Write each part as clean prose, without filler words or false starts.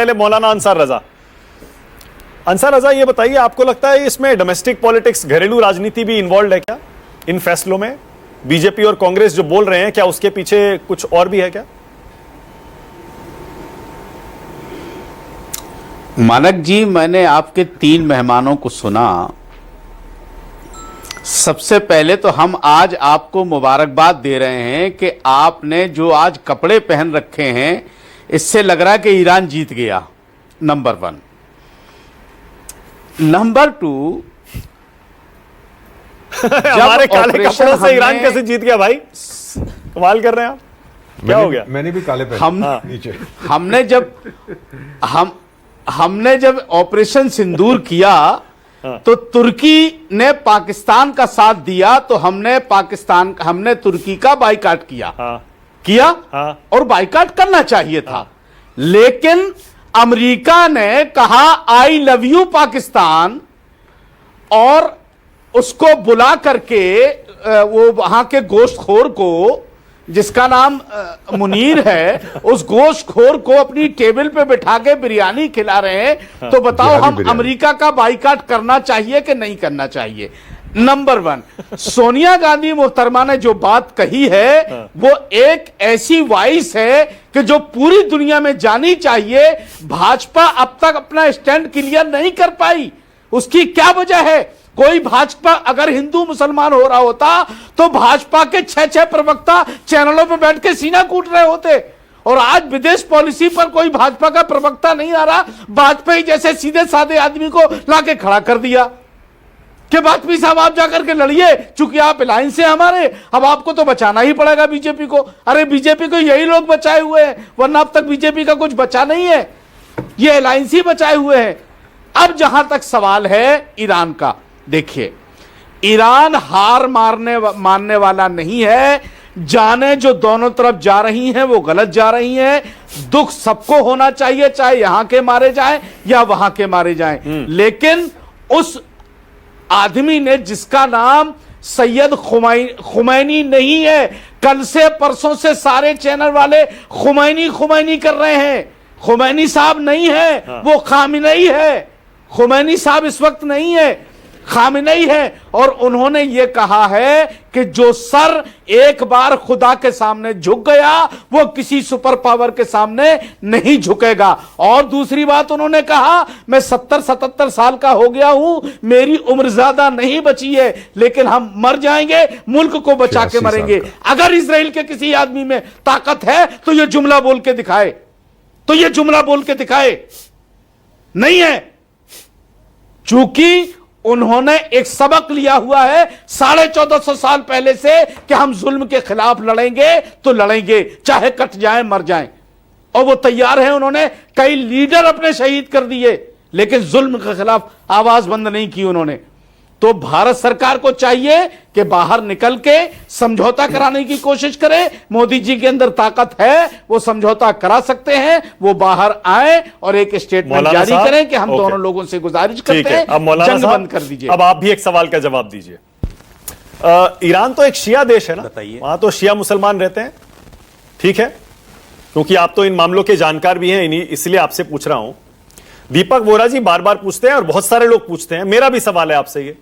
पहले मौलाना अंसार रजा ये बताइए, आपको लगता है इसमें डोमेस्टिक पॉलिटिक्स, घरेलू राजनीति भी इन्वॉल्व है क्या इन फैसलों में? बीजेपी और कांग्रेस जो बोल रहे हैं, क्या उसके पीछे कुछ और भी है क्या? मानक जी, मैंने आपके 3 मेहमानों को सुना। सबसे पहले तो हम आज आपको मुबारकबाद दे रहे हैं कि आपने जो आज कपड़े पहन रखे हैं, इससे लग रहा है कि ईरान जीत गया, नंबर 1। नंबर 2, हमारे काले कपड़ों से ईरान कैसे जीत गया भाई? कमाल कर रहे हैं आप, क्या हो गया? मैंने भी काले पहने नीचे। हमने जब ऑपरेशन सिंदूर किया तो तुर्की ने पाकिस्तान का साथ दिया, तो हमने तुर्की का बाइकाट किया। और बाइकाट करना चाहिए था। लेकिन अमेरिका ने कहा आई लव यू पाकिस्तान, और उसको बुला करके वो वहां के गोश्तखोर को, जिसका नाम मुनीर है, उस गोश्तखोर को अपनी टेबल पे बिठा के बिरयानी खिला रहे हैं। तो बताओ, हम अमेरिका का बाइकाट करना चाहिए कि नहीं करना चाहिए? नंबर 1, सोनिया गांधी मोहतरमा ने जो बात कही है वो एक ऐसी वॉइस है कि जो पूरी दुनिया में जानी चाहिए। भाजपा अब तक अपना स्टैंड क्लियर नहीं कर पाई। उसकी क्या वजह है? कोई भाजपा, अगर हिंदू मुसलमान हो रहा होता तो भाजपा के 6 प्रवक्ता चैनलों पर बैठ के सीना कूट रहे होते। और आज विदेश पॉलिसी पर कोई भाजपा का प्रवक्ता नहीं आ रहा। वाजपेयी जैसे सीधे साधे आदमी को लाके खड़ा कर दिया कि वाजपेयी साहब आप जाकर के लड़िए, चूंकि आप अलायंस से हमारे, अब आपको तो बचाना ही पड़ेगा बीजेपी को। अरे बीजेपी को यही लोग बचाए हुए हैं, वरना अब तक बीजेपी का कुछ बचा नहीं है, ये अलायंस ही बचाए हुए हैं। अब जहां तक सवाल है ईरान का, देखिए, ईरान हार मानने वाला नहीं है। जाने जो दोनों तरफ जा रही हैं वो गलत जा रही हैं। दुख सबको होना चाहिए, चाहे यहां के मारे जाएं या वहां के मारे जाएं। लेकिन उस आदमी ने, जिसका नाम सैयद खुमैनी नहीं है, कल से परसों से सारे चैनल वाले खुमैनी कर रहे हैं। खुमैनी साहब नहीं है, वो खामिनेई है। खुमैनी साहब इस वक्त नहीं है, खामिनेई है। और उन्होंने ये कहा है कि जो सर एक बार खुदा के सामने झुक गया वो किसी सुपर पावर के सामने नहीं झुकेगा। और दूसरी बात उन्होंने कहा, मैं 70-77 साल का हो गया हूं, मेरी उम्र ज्यादा नहीं बची है, लेकिन हम मर जाएंगे, मुल्क को बचा के मरेंगे। अगर इजराइल के किसी आदमी में ताकत है तो यह जुमला बोल के दिखाए, नहीं है। चूंकि उन्होंने एक सबक लिया हुआ है 1450 साल पहले से कि हम जुल्म के खिलाफ लड़ेंगे तो लड़ेंगे, चाहे कट जाएं मर जाएं, और वो तैयार हैं। उन्होंने कई लीडर अपने शहीद कर दिए, लेकिन जुल्म के खिलाफ आवाज बंद नहीं की उन्होंने। तो भारत सरकार को चाहिए कि बाहर निकल के समझौता कराने की कोशिश करे। मोदी जी के अंदर ताकत है, वो समझौता करा सकते हैं। वो बाहर आए और एक स्टेटमेंट जारी करें कि हम दोनों लोगों से गुजारिश करते हैं, जंग बंद कर दीजिए। अब आप भी एक सवाल का जवाब दीजिए। ईरान तो एक शिया देश है ना, वहां तो शिया मुसलमान रहते हैं, ठीक है? क्योंकि आप तो इन मामलों के जानकार भी हैं, इसलिए आपसे पूछ रहा हूं। दीपक वोरा जी बार बार पूछते हैं और बहुत सारे लोग पूछते हैं, मेरा भी सवाल है आपसे, ये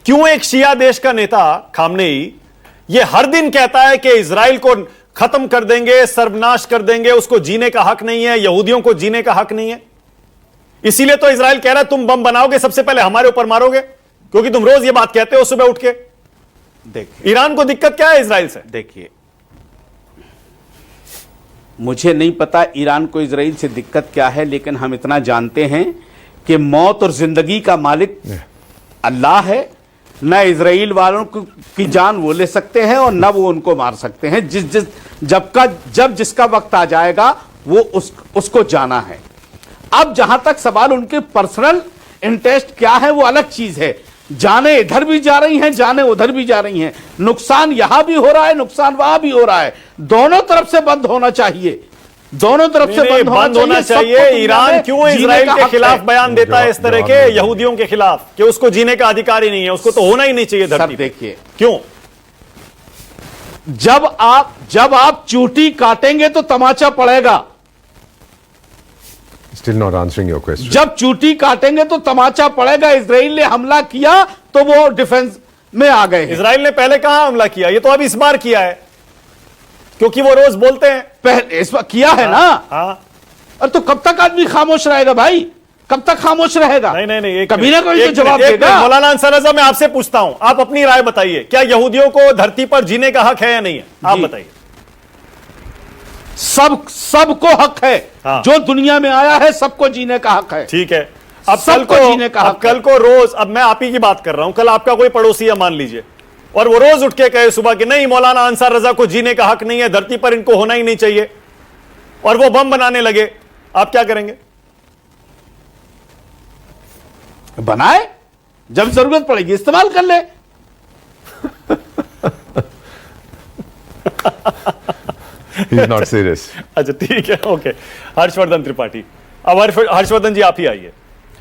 क्यों एक शिया देश का नेता खामनेई ये हर दिन कहता है कि इजराइल को खत्म कर देंगे, सर्वनाश कर देंगे, उसको जीने का हक नहीं है, यहूदियों को जीने का हक नहीं है। इसीलिए तो इजराइल कह रहा है तुम बम बनाओगे सबसे पहले हमारे ऊपर मारोगे, क्योंकि तुम रोज ये बात कहते हो सुबह उठ के। देखिए ईरान को दिक्कत क्या है इजराइल से? देखिए, मुझे नहीं पता ईरान को इजराइल से दिक्कत क्या है, लेकिन हम इतना जानते हैं कि मौत और जिंदगी का मालिक अल्लाह है। न इजराइल वालों की जान वो ले सकते हैं और न वो उनको मार सकते हैं। जब जिसका वक्त आ जाएगा वो उसको जाना है। अब जहां तक सवाल उनके पर्सनल इंटरेस्ट क्या है, वो अलग चीज है। जाने इधर भी जा रही हैं, जाने उधर भी जा रही हैं, नुकसान यहां भी हो रहा है, नुकसान वहां भी हो रहा है। दोनों तरफ से बंद होना चाहिए, दोनों तरफ से बंद होना चाहिए। ईरान क्यों इजराइल के खिलाफ बयान देता है इस तरह के, यहूदियों के खिलाफ, कि उसको जीने का अधिकार ही नहीं है, उसको तो होना ही नहीं चाहिए धरती पे? देखिए क्यों, जब आप चूटी काटेंगे तो तमाचा पड़ेगा। Still not answering your question. जब चूटी काटेंगे तो तमाचा पड़ेगा। इजराइल ने हमला किया तो वो डिफेंस में आ गए हैं। इजराइल ने पहले कहां हमला किया? ये तो अब इस बार किया है, क्योंकि वो रोज बोलते हैं। पहले इस बार किया है ना। हाँ, और तो कब तक आदमी खामोश रहेगा भाई? कब तक खामोश रहेगा? नहीं, कभी ना कभी तो जवाब देगा। मौलाना अंसार रजा, मैं आपसे पूछता हूं, आप अपनी राय बताइए, क्या यहूदियों को धरती पर जीने का हक है या नहीं है? आप बताइए। सबको हक है। हाँ। जो दुनिया में आया है सबको जीने का हक है। ठीक है। अब सबको जीने का हक कल को रोज, अब मैं आप ही की बात कर रहा हूं, कल आपका कोई पड़ोसी है मान लीजिए, और वो रोज उठ के कहे सुबह कि नहीं, मौलाना अंसार रजा को जीने का हक नहीं है, धरती पर इनको होना ही नहीं चाहिए, और वो बम बनाने लगे, आप क्या करेंगे? बनाए, जब जरूरत पड़ेगी इस्तेमाल कर ले। He's not serious. अच्छा ठीक है, ओके। हर्षवर्धन त्रिपाठी, अब हर्षवर्धन जी आप ही आइए।